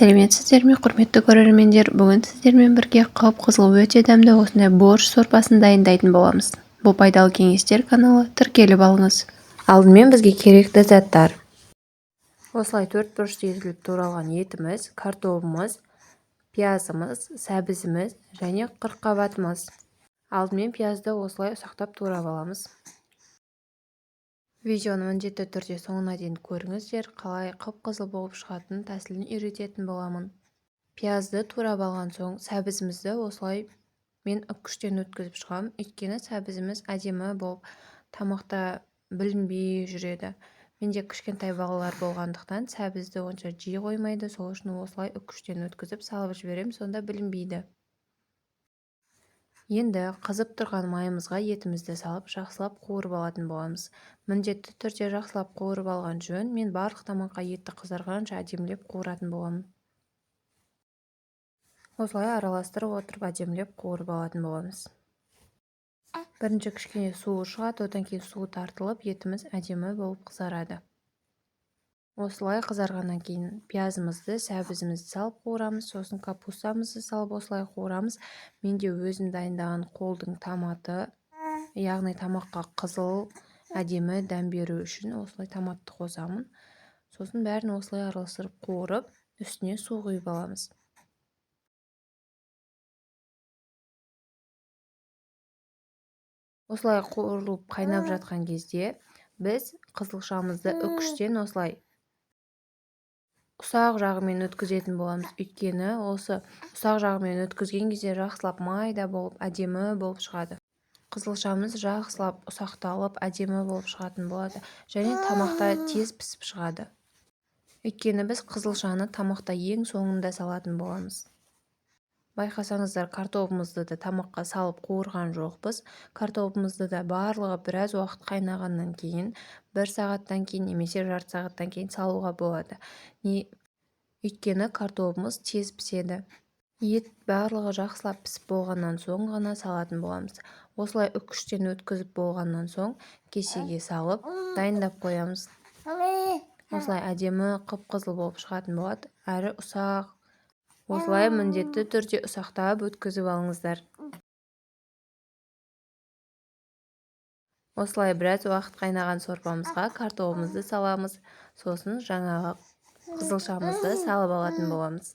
сәлеметсіздер ме, құрметті көрермендер? Бүгін сіздермен бірге қып-қызыл өте дәмді осындай борщ сорпасын дайындайтын боламыз. Бұл пайдалы кеңестер каналы, тіркеліп алыңыз. Алдымен бізге керекті заттар. Осылай 4 бұрышты езіліп туралған етіміз, картоплымыз, пиязымыз, сәбізіміз және қырыққабатымыз. Алдымен пиязды осылай ұсақтап турап аламыз. Видеоны міндетті түрде соңына дейін көріңіздер, қалай қып-қызыл болып шығатын тәсілін үйрететін боламын. Пиязды турап алған соң сәбізімізді осылай мен үккіштен өткізіп шығамын, өйткені сәбізіміз әдемі болып тамақта білінбей жүреді. Менде кішкентай балалар болғандықтан сәбізді онша жиі қоймайды, сол үшін осылай үккіштен өткізіп салып жіберемін, сонда білінбейді. Енді қызып тұрған майымызға етімізді салып жақсылап қуырып алатын боламыз. Міндетті түрде жақсылап қуырып алған жөн. Мен барлық тамаққа етті қызарғанша әдемілеп қуыратын боламын. Осылай араластырып отырып әдемілеп қуырып алатын боламыз. Бірінші кішкене суы шығады, одан кейін суы тартылып, етіміз әдемі болып қызарады. Осылай қызарғаннан кейін пиязымызды, сәбізімізді салып қуырамыз, сосын капустамызды салып осылай қуырамыз. Менде өзім дайындаған қолдың томаты, яғни тамаққа қызыл, әдемі дәм беру үшін осылай томатты қосамын. Сосын бәрін осылай араластырып қуырып, үстіне су құйып аламыз. Осылай қуырылып қайнап жатқан кезде біз қызылшамызды үккіштен осылай ұсақ жағымен өткізетін боламыз. Өйткені осы ұсақ жағымен өткізген кезде жақсылап майда болып, әдемі болып шығады. Қызылшамыз жақсылап ұсақталып, әдемі болып шығатын болады. Және тамақта тез пісіп шығады. Өйткені біз қызылшаны тамақта ең соңында салатын боламыз. Байқасаңыздар, картоплымызды да тамаққа салып қуырған жоқпыз. Картоплымызды да барлығы біраз уақыт қайнағаннан кейін, 1 сағаттан кейін немесе жарты сағаттан кейін салуға болады. Өйткені картоплымыз тез піседі. Ет барлығы жақсылап пісіп болғаннан соң ғана салатын боламыз. Осылай үккіштен өткізіп болғаннан соң кесеге салып дайындап қоямыз. Осылай әдемі қып-қызыл болып шығатын болады, әрі ұсақ. Осылай міндетті түрде ұсақтап өткізіп алыңыздар. Осылай біраз уақыт қайнаған сорпамызға картоплымызды саламыз, сосын жаңағы қызылшамызды салып алатын боламыз.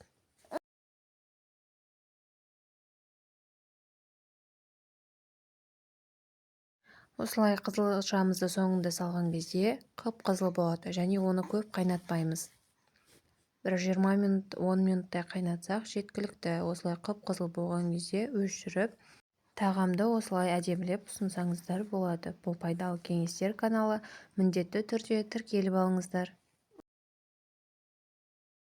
Осылай қызылшамызды соңында салған кезде қып-қызыл болады, және оны көп қайнатпаймыз. Бір 20 минут, 10 минуттай қайнатсақ жеткілікті. Осылай қып-қызыл болған кезде өшіріп, тағамды осылай әдемілеп ұсынсаңыздар болады. Бұл пайдалы кеңестер каналы, міндетті түрде тіркеліп алыңыздар.